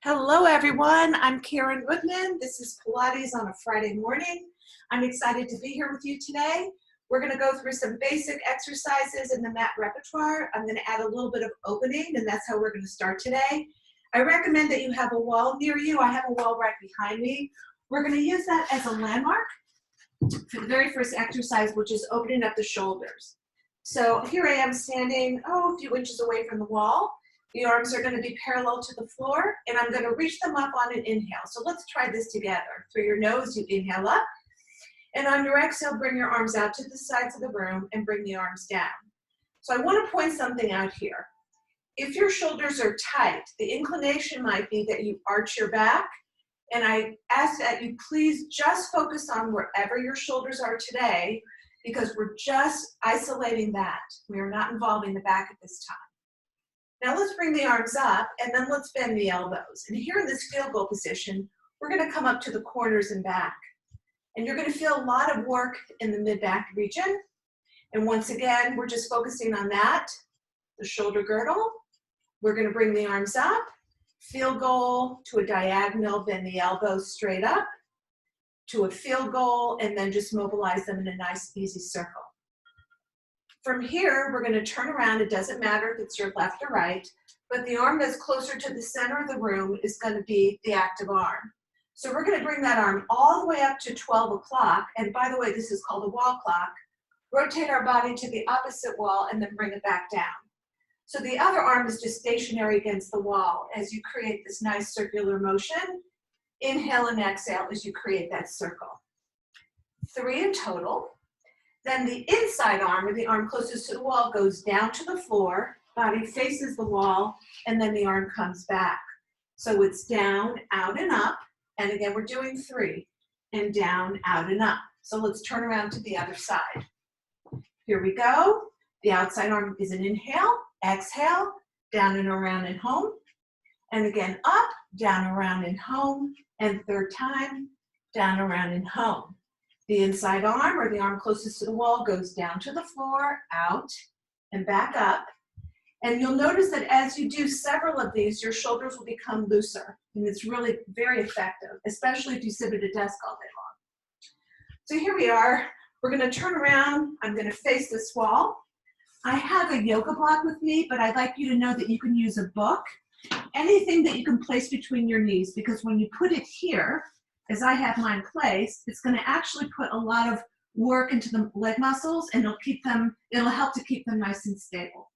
Hello everyone, I'm Karen Woodman. This is Pilates on a Friday morning. I'm excited to be here with you today. We're going to go through some basic exercises in the mat repertoire. I'm going to add a little bit of opening, and that's how we're going to start today. I recommend that you have a wall near you. I have a wall right behind me. We're going to use that as a landmark for the very first exercise, which is opening up the shoulders. So here I am standing, a few inches away from the wall. The arms are going to be parallel to the floor, and I'm going to reach them up on an inhale. So let's try this together. Through your nose, you inhale up, and on your exhale, bring your arms out to the sides of the room and bring the arms down. So I want to point something out here. If your shoulders are tight, the inclination might be that you arch your back, and I ask that you please just focus on wherever your shoulders are today, because we're just isolating that. We are not involving the back at this time. Now let's bring the arms up, and then let's bend the elbows. And here in this field goal position, we're going to come up to the corners and back. And you're going to feel a lot of work in the mid-back region. And once again, we're just focusing on that, the shoulder girdle. We're going to bring the arms up, field goal to a diagonal, bend the elbows straight up to a field goal, and then just mobilize them in a nice, easy circle. From here, we're going to turn around. It doesn't matter if it's your left or right, but the arm that's closer to the center of the room is going to be the active arm. So we're going to bring that arm all the way up to 12 o'clock. And by the way, this is called a wall clock. Rotate our body to the opposite wall and then bring it back down. So the other arm is just stationary against the wall as you create this nice circular motion. Inhale and exhale as you create that circle. 3 in total. Then the inside arm, or the arm closest to the wall, goes down to the floor, body faces the wall, and then the arm comes back. So it's down, out, and up. And again, we're doing 3. And down, out, and up. So let's turn around to the other side. Here we go. The outside arm is an inhale, exhale, down and around and home. And again, up, down, around, and home. And third time, down, around, and home. The inside arm, or the arm closest to the wall, goes down to the floor, out, and back up. And you'll notice that as you do several of these, your shoulders will become looser. And it's really very effective, especially if you sit at a desk all day long. So here we are. We're going to turn around. I'm going to face this wall. I have a yoga block with me, but I'd like you to know that you can use a book, anything that you can place between your knees, because when you put it here, as I have mine placed, it's going to actually put a lot of work into the leg muscles, and it'll help to keep them nice and stable.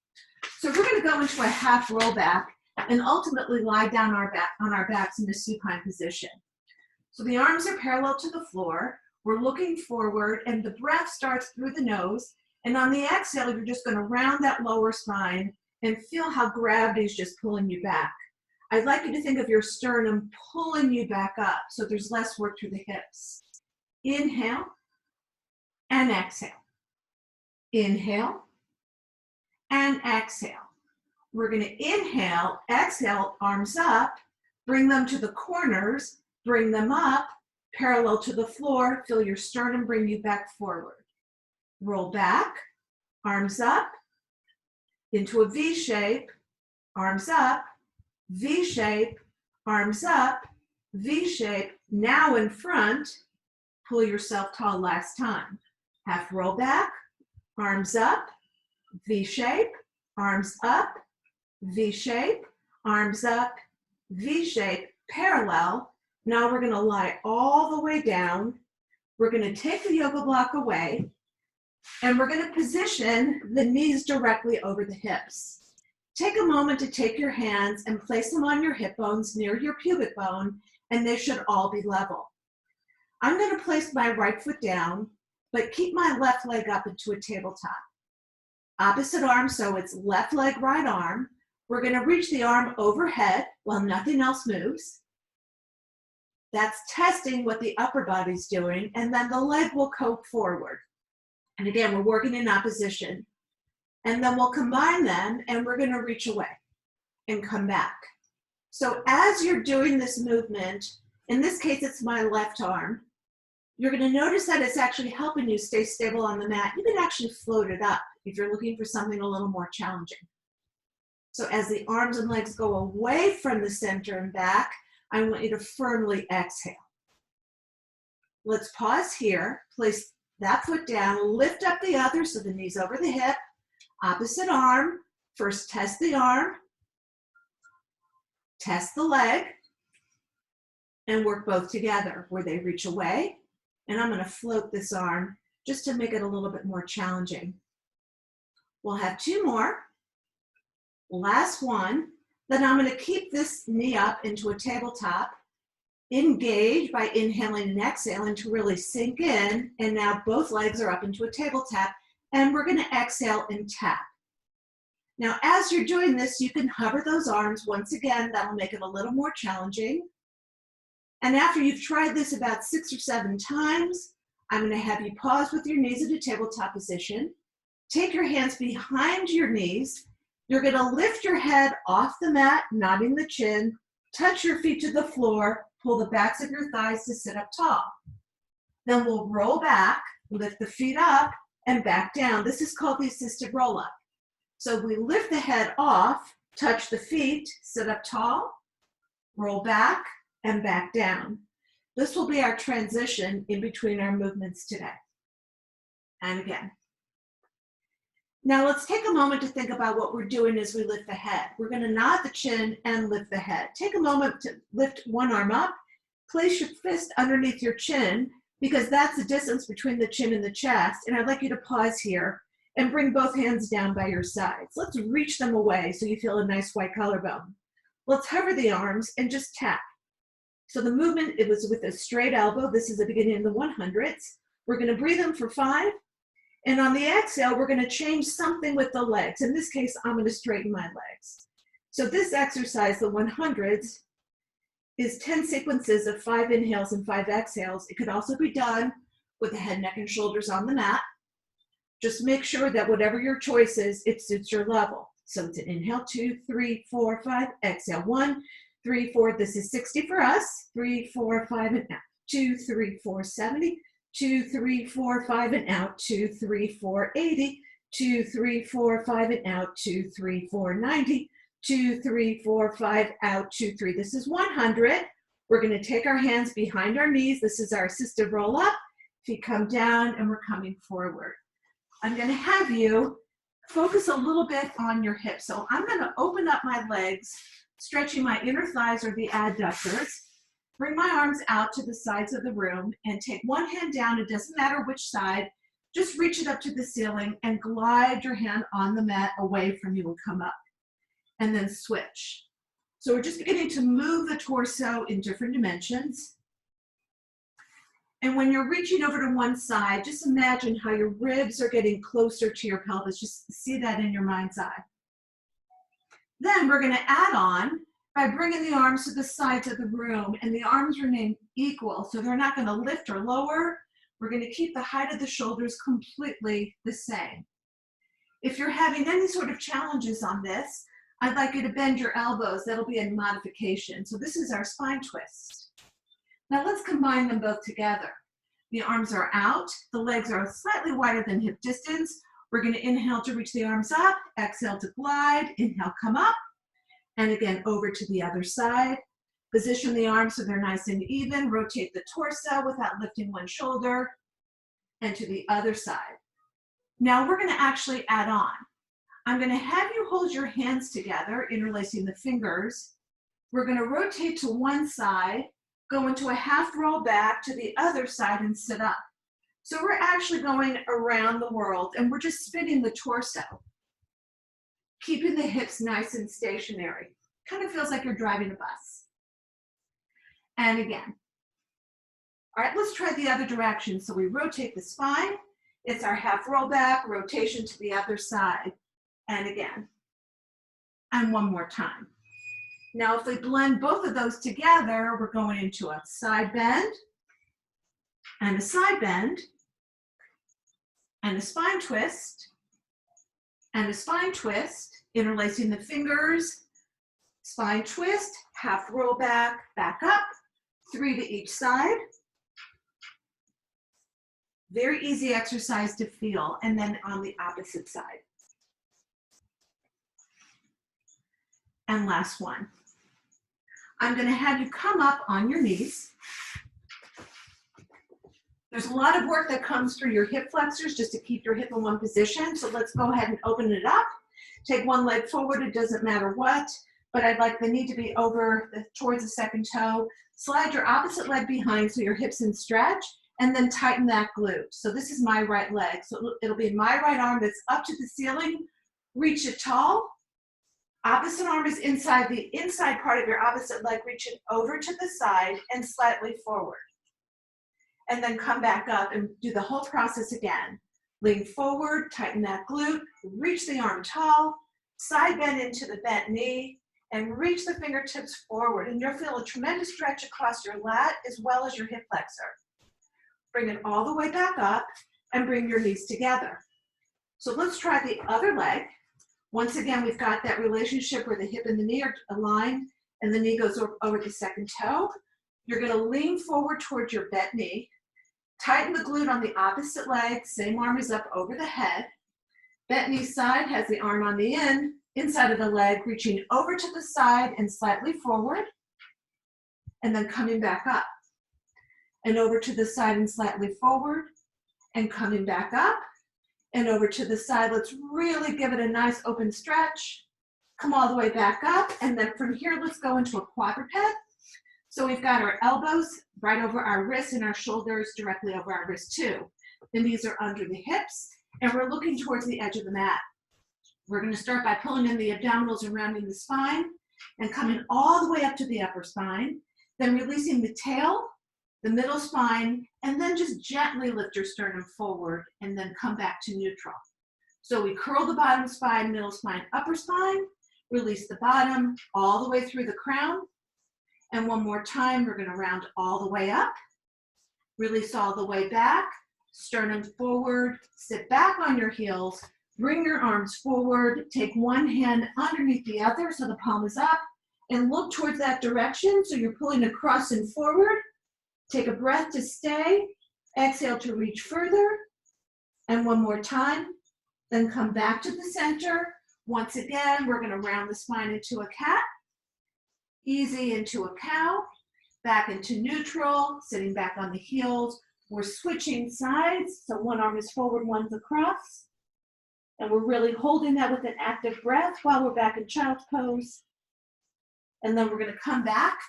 So we're going to go into a half rollback and ultimately lie down on our backs in a supine position. So the arms are parallel to the floor. We're looking forward, and the breath starts through the nose. And on the exhale, you're just going to round that lower spine and feel how gravity is just pulling you back. I'd like you to think of your sternum pulling you back up so there's less work through the hips. Inhale and exhale. Inhale and exhale. We're going to inhale, exhale, arms up, bring them to the corners, bring them up, parallel to the floor, feel your sternum bring you back forward. Roll back, arms up, into a V shape, arms up, V shape, arms up, V shape, now in front, pull yourself tall last time. Half roll back, arms up, V shape, arms up, V shape, arms up, V shape, parallel. Now we're going to lie all the way down. We're going to take the yoga block away, and we're going to position the knees directly over the hips. Take a moment to take your hands and place them on your hip bones near your pubic bone, and they should all be level. I'm going to place my right foot down, but keep my left leg up into a tabletop. Opposite arm, so it's left leg, right arm. We're going to reach the arm overhead while nothing else moves. That's testing what the upper body's doing, and then the leg will go forward. And again, we're working in opposition. And then we'll combine them, and we're going to reach away and come back. So as you're doing this movement, in this case, it's my left arm, you're going to notice that it's actually helping you stay stable on the mat. You can actually float it up if you're looking for something a little more challenging. So as the arms and legs go away from the center and back, I want you to firmly exhale. Let's pause here, place that foot down, lift up the other so the knee's over the hip, opposite arm. First test the arm, test the leg, and work both together where they reach away. And I'm going to float this arm just to make it a little bit more challenging. We'll have two more. Last one. Then I'm going to keep this knee up into a tabletop. Engage by inhaling and exhaling to really sink in. And now both legs are up into a tabletop. And we're going to exhale and tap. Now, as you're doing this, you can hover those arms. Once again, that'll make it a little more challenging. And after you've tried this about 6 or 7 times, I'm going to have you pause with your knees at a tabletop position. Take your hands behind your knees. You're going to lift your head off the mat, nodding the chin, touch your feet to the floor, pull the backs of your thighs to sit up tall. Then we'll roll back, lift the feet up, and back down. This is called the assisted roll-up. So we lift the head off, touch the feet, sit up tall, roll back, and back down. This will be our transition in between our movements today. And again. Now let's take a moment to think about what we're doing as we lift the head. We're going to nod the chin and lift the head. Take a moment to lift one arm up. Place your fist underneath your chin because that's the distance between the chin and the chest. And I'd like you to pause here and bring both hands down by your sides. Let's reach them away so you feel a nice white collarbone. Let's hover the arms and just tap. So the movement, it was with a straight elbow. This is the beginning of the 100s. We're going to breathe in for 5. And on the exhale, we're going to change something with the legs. In this case, I'm going to straighten my legs. So this exercise, the 100s, is 10 sequences of 5 inhales and 5 exhales. It could also be done with the head, neck, and shoulders on the mat. Just make sure that whatever your choice is, it suits your level. So it's an inhale, 2, 3, 4, 5, exhale, 1, 3, 4. This is 60 for us. 3, 4, 5, and out. 2, 3, 4, 70. 2, 3, 4, 5, and out. 2, 3, 4, 80. 2, 3, 4, 5, and out. 2, 3, 4, 90. 2, 3, 4, 5, out. 2, 3. This is 100. We're going to take our hands behind our knees. This is our assisted roll up. Feet come down and we're coming forward. I'm going to have you focus a little bit on your hips. So I'm going to open up my legs, stretching my inner thighs or the adductors. Bring my arms out to the sides of the room and take one hand down. It doesn't matter which side. Just reach it up to the ceiling and glide your hand on the mat away from you and come up. And then switch. So we're just beginning to move the torso in different dimensions. And when you're reaching over to one side, just imagine how your ribs are getting closer to your pelvis. Just see that in your mind's eye. Then we're going to add on by bringing the arms to the sides of the room, and the arms remain equal, so they're not going to lift or lower. We're going to keep the height of the shoulders completely the same. If you're having any sort of challenges on this, I'd like you to bend your elbows. That'll be a modification. So this is our spine twist. Now let's combine them both together. The arms are out. The legs are slightly wider than hip distance. We're going to inhale to reach the arms up. Exhale to glide. Inhale, come up. And again, over to the other side. Position the arms so they're nice and even. Rotate the torso without lifting one shoulder. And to the other side. Now we're going to actually add on. I'm going to have you hold your hands together, interlacing the fingers. We're going to rotate to one side, go into a half roll back to the other side and sit up. So we're actually going around the world and we're just spinning the torso, keeping the hips nice and stationary. Kind of feels like you're driving a bus. And again. All right, let's try the other direction. So we rotate the spine. It's our half roll back, rotation to the other side. And again. And one more time. Now, if we blend both of those together, we're going into a side bend, and a side bend, and a spine twist, and a spine twist, interlacing the fingers, spine twist, half roll back, back up, 3 to each side. Very easy exercise to feel, and then on the opposite side. and last one. I'm going to have you come up on your knees. There's a lot of work that comes through your hip flexors just to keep your hip in one position. So let's go ahead and open it up. Take one leg forward, it doesn't matter what, but I'd like the knee to be over towards the second toe. Slide your opposite leg behind so your hips in stretch, and then tighten that glute. So this is my right leg. So it'll be my right arm that's up to the ceiling. Reach it tall. Opposite arm is inside the inside part of your opposite leg. Reach it over to the side and slightly forward. And then come back up and do the whole process again. Lean forward, tighten that glute, reach the arm tall, side bend into the bent knee, and reach the fingertips forward. And you'll feel a tremendous stretch across your lat as well as your hip flexor. Bring it all the way back up and bring your knees together. So let's try the other leg. Once again, we've got that relationship where the hip and the knee are aligned and the knee goes over the second toe. You're going to lean forward towards your bent knee. Tighten the glute on the opposite leg. Same arm is up over the head. Bent knee side has the arm on the inside of the leg, reaching over to the side and slightly forward. And then coming back up. And over to the side and slightly forward. And coming back up. And over to the side. Let's really give it a nice open stretch. Come all the way back up. And then from here, let's go into a quadruped. So we've got our elbows right over our wrists and our shoulders directly over our wrists too. The knees are under the hips and we're looking towards the edge of the mat. We're going to start by pulling in the abdominals and rounding the spine and coming all the way up to the upper spine, then releasing the tail, the middle spine, and then just gently lift your sternum forward and then come back to neutral. So we curl the bottom spine, middle spine, upper spine, release the bottom all the way through the crown. And one more time, we're going to round all the way up, release all the way back, sternum forward, sit back on your heels, bring your arms forward, take one hand underneath the other so the palm is up, and look towards that direction so you're pulling across and forward. Take a breath to stay, exhale to reach further, and one more time, then come back to the center. Once again, we're going to round the spine into a cat. Easy into a cow, back into neutral, sitting back on the heels. We're switching sides, so one arm is forward, one's across. And we're really holding that with an active breath while we're back in child's pose. And then we're going to come back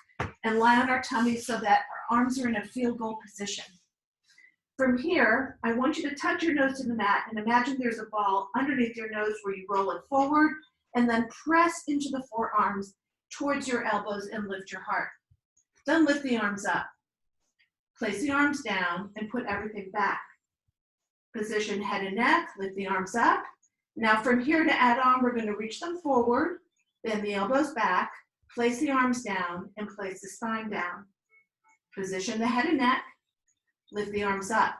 and lie on our tummy so that our arms are in a field goal position. From here, I want you to touch your nose to the mat and imagine there's a ball underneath your nose where you roll it forward and then press into the forearms towards your elbows and lift your heart. Then lift the arms up. Place the arms down and put everything back. Position head and neck, lift the arms up. Now from here to add on, we're going to reach them forward, bend the elbows back, place the arms down, and place the spine down. Position the head and neck, lift the arms up.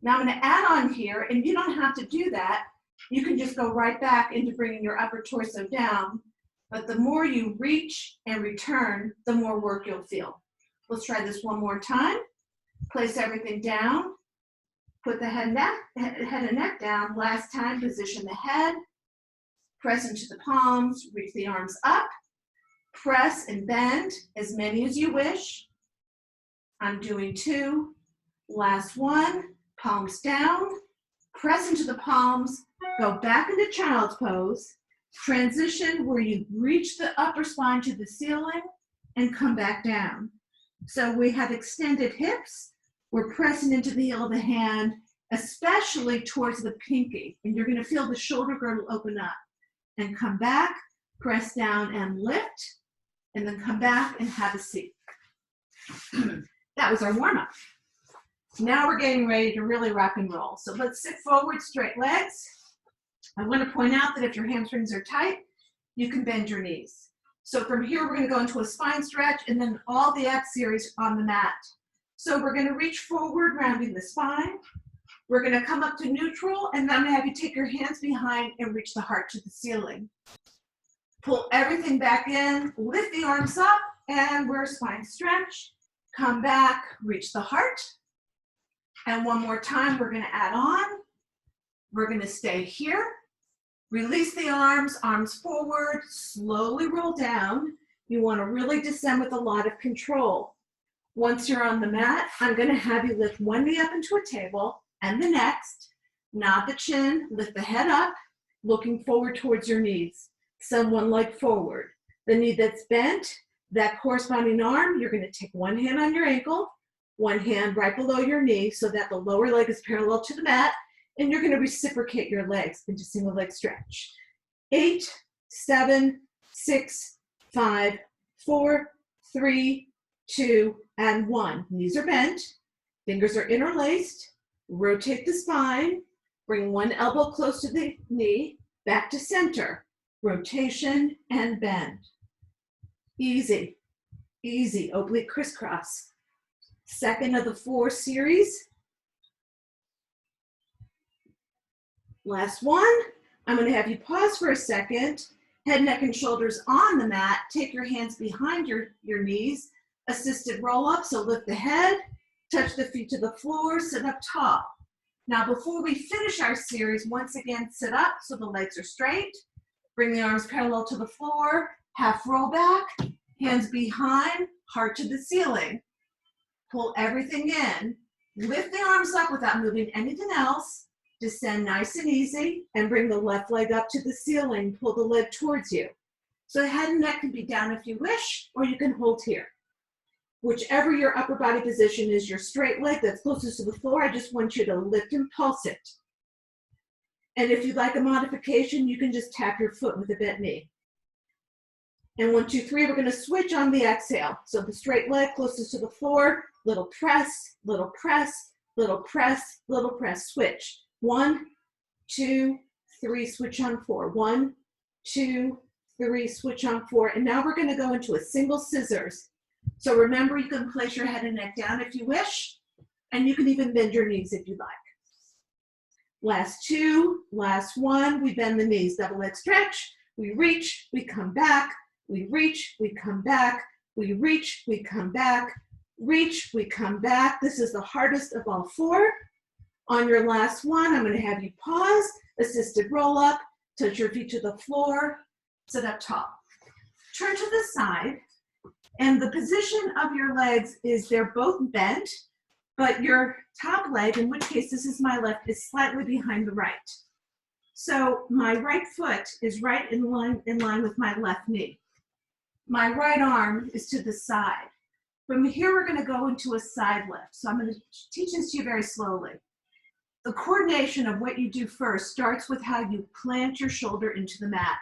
Now I'm going to add on here, and you don't have to do that. You can just go right back into bringing your upper torso down. But the more you reach and return, the more work you'll feel. Let's try this one more time. Place everything down. Put the head and neck down. Last time, position the head. Press into the palms. Reach the arms up. Press and bend as many as you wish. I'm doing 2. Last one. Palms down. Press into the palms. Go back into child's pose. Transition where you reach the upper spine to the ceiling and come back down. So we have extended hips. We're pressing into the heel of the hand, especially towards the pinky. And you're going to feel the shoulder girdle open up. And come back, press down and lift, and then come back and have a seat. That was our warm-up. Now we're getting ready to really rock and roll. So let's sit forward, straight legs. I want to point out that if your hamstrings are tight, you can bend your knees. So from here, we're going to go into a spine stretch and then all the X series on the mat. So we're going to reach forward, rounding the spine. We're going to come up to neutral, and then I'm going to have you take your hands behind and reach the heart to the ceiling. Pull everything back in, lift the arms up, and we're spine stretch. Come back, reach the heart. And one more time, we're going to add on. We're going to stay here. Release the arms, arms forward, slowly roll down. You want to really descend with a lot of control. Once you're on the mat, I'm going to have you lift one knee up into a table and the next. Nod the chin, lift the head up, looking forward towards your knees. Someone leg forward. The knee that's bent, that corresponding arm, you're going to take one hand on your ankle, one hand right below your knee so that the lower leg is parallel to the mat, and you're going to reciprocate your legs into single leg stretch. 8, 7, 6, 5, 4, 3, 2, and 1. Knees are bent, fingers are interlaced, rotate the spine, bring one elbow close to the knee, back to center, rotation and bend. Easy, easy, oblique crisscross. Second of the 4 series. Last one. I'm going to have you pause for a second. Head, neck, and shoulders on the mat. Take your hands behind your knees. Assisted roll up, so lift the head, touch the feet to the floor, sit up tall. Now before we finish our series, once again, sit up so the legs are straight. Bring the arms parallel to the floor, half roll back, hands behind, heart to the ceiling. Pull everything in. Lift the arms up without moving anything else. Descend nice and easy and bring the left leg up to the ceiling. Pull the leg towards you. So the head and neck can be down if you wish, or you can hold here. Whichever your upper body position is, your straight leg that's closest to the floor, I just want you to lift and pulse it. And if you'd like a modification, you can just tap your foot with a bent knee. And 1, 2, 3, we're going to switch on the exhale. So the straight leg closest to the floor, little press, little press, little press, little press, switch. 1, 2, 3, switch on 4. 1, 2, 3, switch on 4. And now we're going to go into a single scissors. So remember, you can place your head and neck down if you wish, and you can even bend your knees if you like. Last 2, last 1, we bend the knees, double leg stretch, we reach, we come back, we reach, we come back, we reach, we come back, reach, we come back. This is the hardest of all 4. On your last one, I'm going to have you pause, assisted roll up, touch your feet to the floor, sit up tall. Turn to the side. And the position of your legs is they're both bent, but your top leg, in which case this is my left, is slightly behind the right. So my right foot is right in line with my left knee. My right arm is to the side. From here, we're going to go into a side lift. So I'm going to teach this to you very slowly. The coordination of what you do first starts with how you plant your shoulder into the mat.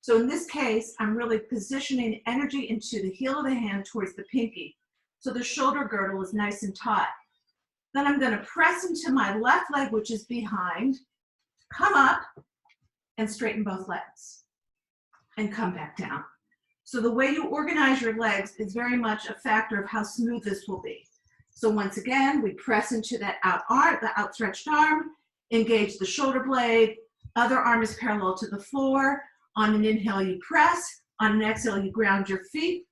So in this case, I'm really positioning energy into the heel of the hand towards the pinky. So the shoulder girdle is nice and taut. Then I'm going to press into my left leg, which is behind, come up and straighten both legs and come back down. So the way you organize your legs is very much a factor of how smooth this will be. So once again, we press into that the outstretched arm, engage the shoulder blade, other arm is parallel to the floor. On an inhale, you press. On an exhale, you ground your feet,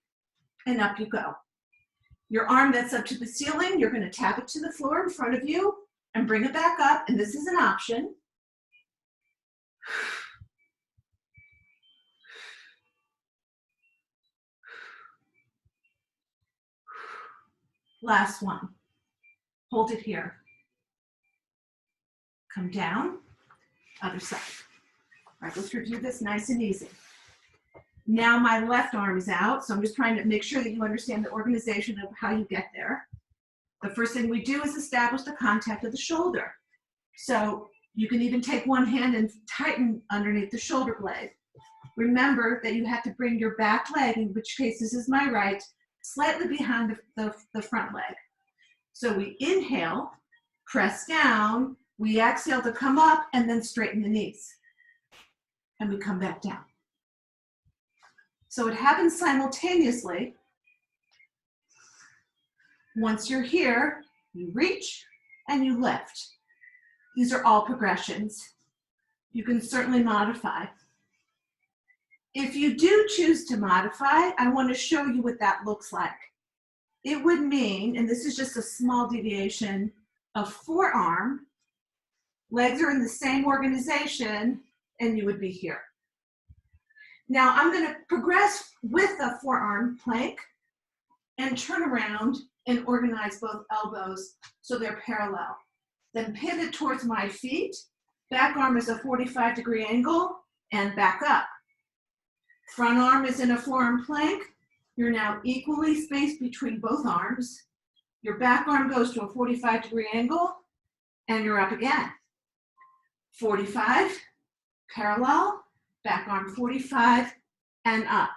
and up you go. Your arm that's up to the ceiling, you're going to tap it to the floor in front of you and bring it back up, and this is an option. Last one. Hold it here. Come down. Other side. All right, let's review this nice and easy. Now my left arm is out, so I'm just trying to make sure that you understand the organization of how you get there. The first thing we do is establish the contact of the shoulder. So you can even take one hand and tighten underneath the shoulder blade. Remember that you have to bring your back leg, in which case this is my right, slightly behind the front leg. So we inhale, press down, we exhale to come up, and then straighten the knees. And we come back down. So it happens simultaneously. Once you're here, you reach and you lift. These are all progressions. You can certainly modify. If you do choose to modify, I want to show you what that looks like. It would mean, and this is just a small deviation, of forearm. Legs are in the same organization, and you would be here. Now I'm going to progress with a forearm plank and turn around and organize both elbows so they're parallel. Then pivot towards my feet. Back arm is a 45-degree angle and back up. Front arm is in a forearm plank. You're now equally spaced between both arms. Your back arm goes to a 45-degree angle and you're up again. 45, parallel, back arm 45, and up,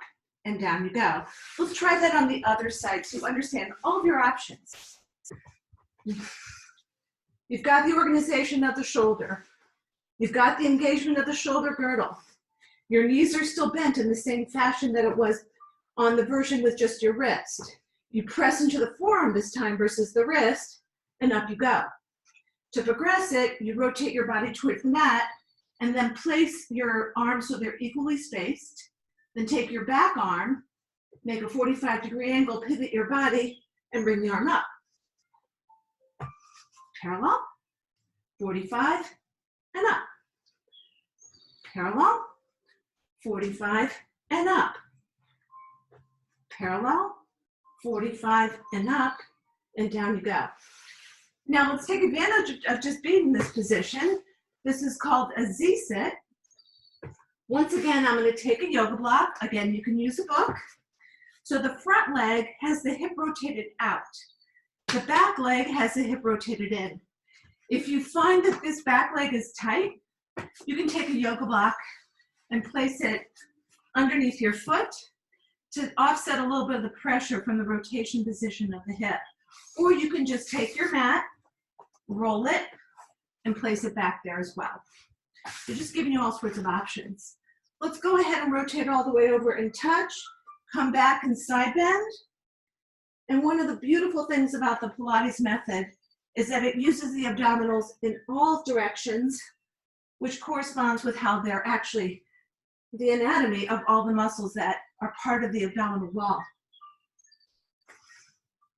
and down you go. Let's try that on the other side to understand all of your options. You've got the organization of the shoulder. You've got the engagement of the shoulder girdle. Your knees are still bent in the same fashion that it was on the version with just your wrist. You press into the forearm this time versus the wrist, and up you go. To progress it, you rotate your body towards the mat, and then place your arms so they're equally spaced. Then take your back arm, make a 45-degree angle, pivot your body, and bring the arm up. Parallel, 45, and up. Parallel, 45, and up. Parallel, 45, and up, and down you go. Now let's take advantage of just being in this position. This is called a Z-sit. Once again, I'm going to take a yoga block. Again, you can use a book. So the front leg has the hip rotated out. The back leg has the hip rotated in. If you find that this back leg is tight, you can take a yoga block and place it underneath your foot to offset a little bit of the pressure from the rotation position of the hip. Or you can just take your mat, roll it, and place it back there as well. So just giving you all sorts of options. Let's go ahead and rotate all the way over and touch, come back and side bend. And one of the beautiful things about the Pilates method is that it uses the abdominals in all directions, which corresponds with how they're actually the anatomy of all the muscles that are part of the abdominal wall.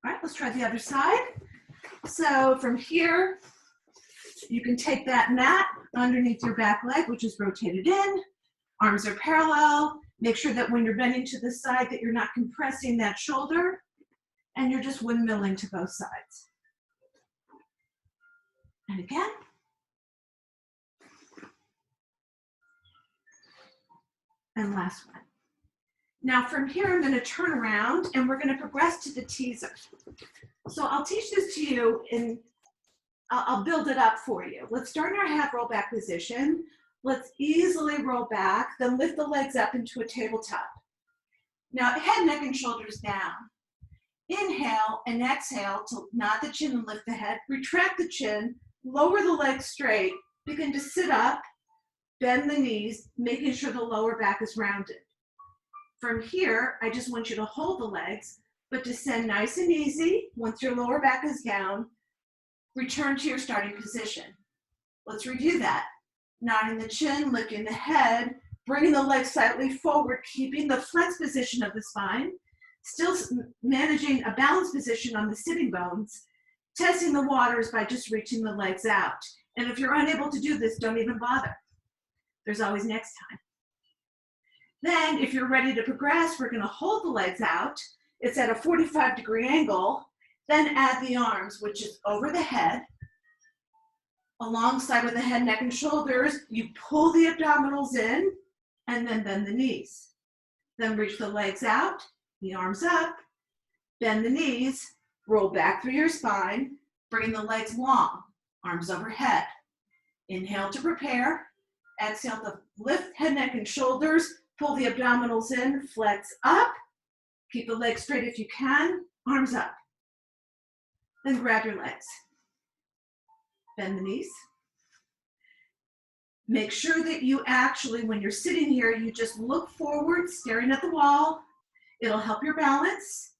All right, let's try the other side. So from here, you can take that mat underneath your back leg, which is rotated in. Arms are parallel. Make sure that when you're bending to the side that you're not compressing that shoulder, and you're just windmilling to both sides. And again. And last one. Now from here, I'm going to turn around and we're going to progress to the teaser. So I'll teach this to you and I'll build it up for you. Let's start in our half roll back position. Let's easily roll back, then lift the legs up into a tabletop. Now head, neck, and shoulders down. Inhale and exhale to nod the chin and lift the head. Retract the chin, lower the legs straight. Begin to sit up, bend the knees, making sure the lower back is rounded. From here, I just want you to hold the legs, but descend nice and easy. Once your lower back is down, return to your starting position. Let's review that. Nodding the chin, lifting the head, bringing the legs slightly forward, keeping the flex position of the spine, still managing a balanced position on the sitting bones, testing the waters by just reaching the legs out. And if you're unable to do this, don't even bother. There's always next time. Then, if you're ready to progress, we're going to hold the legs out. It's at a 45-degree angle. Then add the arms, which is over the head. Alongside with the head, neck, and shoulders, you pull the abdominals in and then bend the knees. Then reach the legs out, the arms up, bend the knees, roll back through your spine, bring the legs long, arms overhead. Inhale to prepare. Exhale to lift head, neck, and shoulders. Pull the abdominals in, flex up. Keep the legs straight if you can, arms up. Then grab your legs. Bend the knees. Make sure that you actually, when you're sitting here, you just look forward, staring at the wall. It'll help your balance.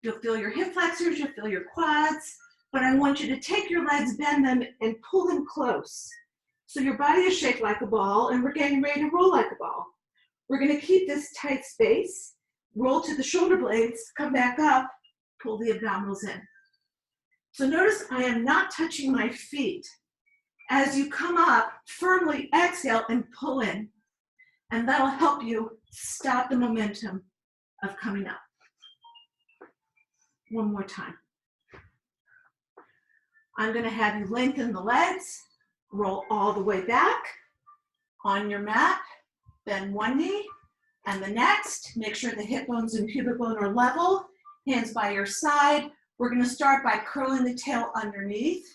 You'll feel your hip flexors, you'll feel your quads, but I want you to take your legs, bend them, and pull them close. So your body is shaped like a ball, and we're getting ready to roll like a ball. We're going to keep this tight space, roll to the shoulder blades, come back up, pull the abdominals in. So notice I am not touching my feet As you come up, firmly exhale and pull in. And that'll help you stop the momentum of coming up. One more time. I'm going to have you lengthen the legs, roll all the way back on your mat, bend one knee and the next. Make sure the hip bones and pubic bone are level, hands by your side. We're going to start by curling the tail underneath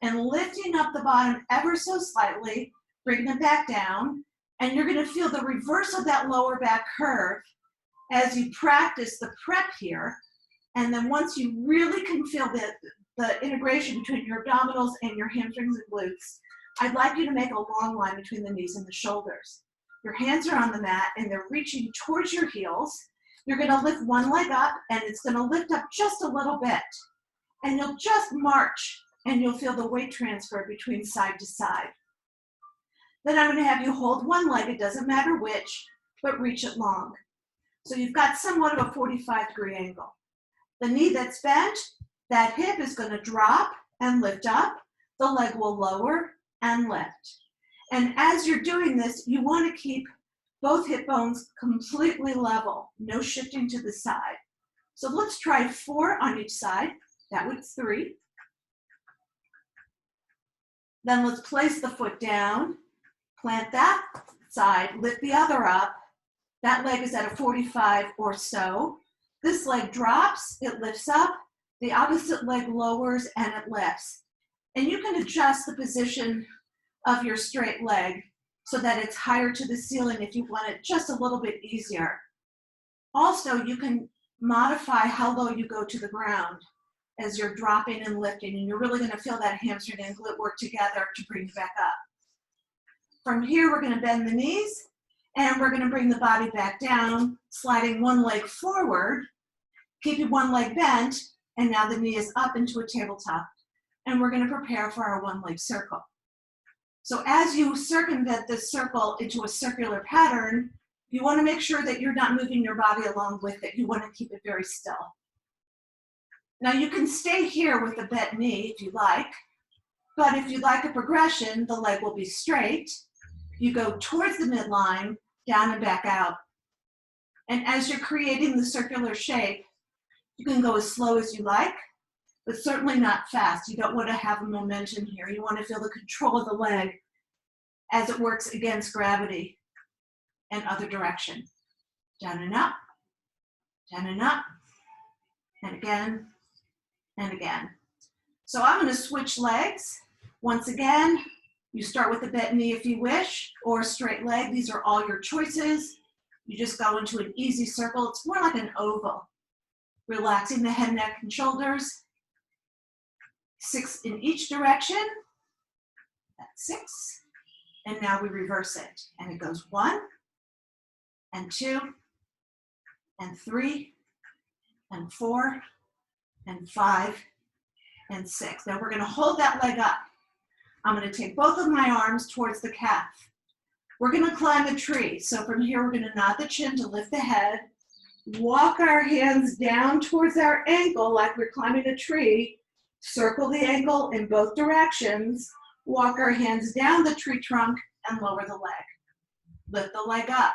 and lifting up the bottom ever so slightly, bring them back down, and you're going to feel the reverse of that lower back curve as you practice the prep here. And then once you really can feel the integration between your abdominals and your hamstrings and glutes, I'd like you to make a long line between the knees and the shoulders. Your hands are on the mat and they're reaching towards your heels. You're going to lift one leg up and it's going to lift up just a little bit. And you'll just march and you'll feel the weight transfer between side to side. Then I'm going to have you hold one leg, it doesn't matter which, but reach it long. So you've got somewhat of a 45-degree angle. The knee that's bent, that hip is going to drop and lift up. The leg will lower and lift. And as you're doing this, you want to keep both hip bones completely level, no shifting to the side. So let's try 4 on each side. That was 3. Then let's place the foot down, plant that side, lift the other up. That leg is at a 45 or so. This leg drops, it lifts up. The opposite leg lowers and it lifts. And you can adjust the position of your straight leg so that it's higher to the ceiling if you want it just a little bit easier. Also, you can modify how low you go to the ground as you're dropping and lifting, and you're really going to feel that hamstring and glute work together to bring you back up. From here, we're going to bend the knees, and we're going to bring the body back down, sliding one leg forward, keeping one leg bent, and now the knee is up into a tabletop. And we're going to prepare for our one leg circle. So as you circumvent this circle into a circular pattern, you want to make sure that you're not moving your body along with it. You want to keep it very still. Now you can stay here with the bent knee if you like, but if you'd like a progression, the leg will be straight. You go towards the midline, down and back out. And as you're creating the circular shape, you can go as slow as you like, but certainly not fast. You don't want to have a momentum here. You want to feel the control of the leg as it works against gravity and other direction. Down and up, and again, and again. So I'm going to switch legs. Once again, you start with the bent knee if you wish, or a straight leg. These are all your choices. You just go into an easy circle. It's more like an oval. Relaxing the head, neck, and shoulders. 6 in each direction. That's 6. And now we reverse it. And it goes 1, and 2, and 3, and 4, and 5, and 6. Now we're going to hold that leg up. I'm going to take both of my arms towards the calf. We're going to climb a tree. So from here, we're going to nod the chin to lift the head. Walk our hands down towards our ankle like we're climbing a tree. Circle the ankle in both directions. Walk our hands down the tree trunk and lower the leg. Lift the leg up.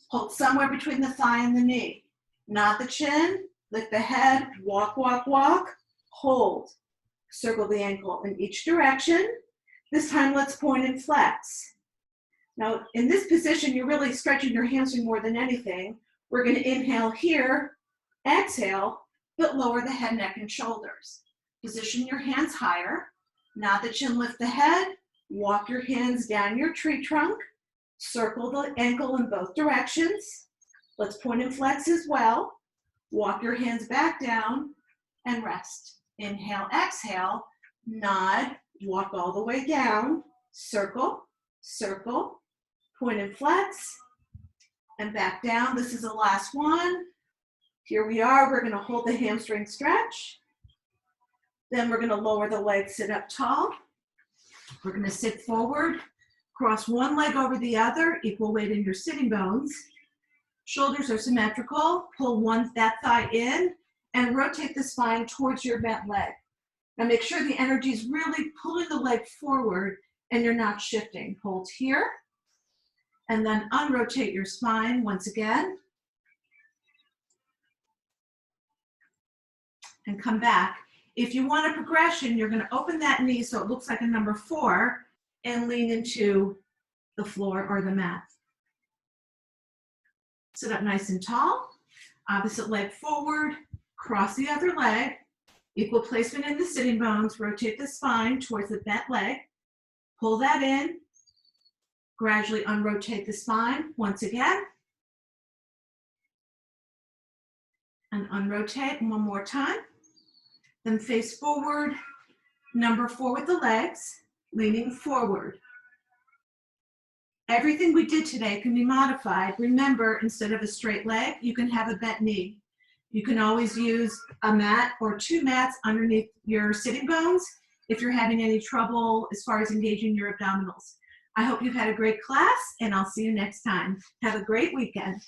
Hold somewhere between the thigh and the knee. Nod the chin, lift the head, walk, walk, walk, hold. Circle the ankle in each direction. This time let's point and flex. Now in this position, you're really stretching your hamstring more than anything. We're going to inhale here, exhale, but lower the head, neck, and shoulders. Position your hands higher. Nod the chin, lift the head. Walk your hands down your tree trunk. Circle the ankle in both directions. Let's point and flex as well. Walk your hands back down and rest. Inhale, exhale, nod, walk all the way down. Circle, circle, point and flex, and back down. This is the last one. Here we are. We're going to hold the hamstring stretch. Then we're going to lower the leg, sit up tall. We're going to sit forward, cross one leg over the other, equal weight in your sitting bones. Shoulders are symmetrical. Pull that thigh in and rotate the spine towards your bent leg. Now make sure the energy is really pulling the leg forward and you're not shifting. Hold here, and then unrotate your spine once again. And come back. If you want a progression, you're going to open that knee so it looks like a number 4 and lean into the floor or the mat. Sit up nice and tall. Opposite leg forward. Cross the other leg. Equal placement in the sitting bones. Rotate the spine towards the bent leg. Pull that in. Gradually unrotate the spine once again. And unrotate one more time. Then face forward, number 4 with the legs, leaning forward. Everything we did today can be modified. Remember, instead of a straight leg, you can have a bent knee. You can always use a mat or 2 mats underneath your sitting bones if you're having any trouble as far as engaging your abdominals. I hope you've had a great class, and I'll see you next time. Have a great weekend.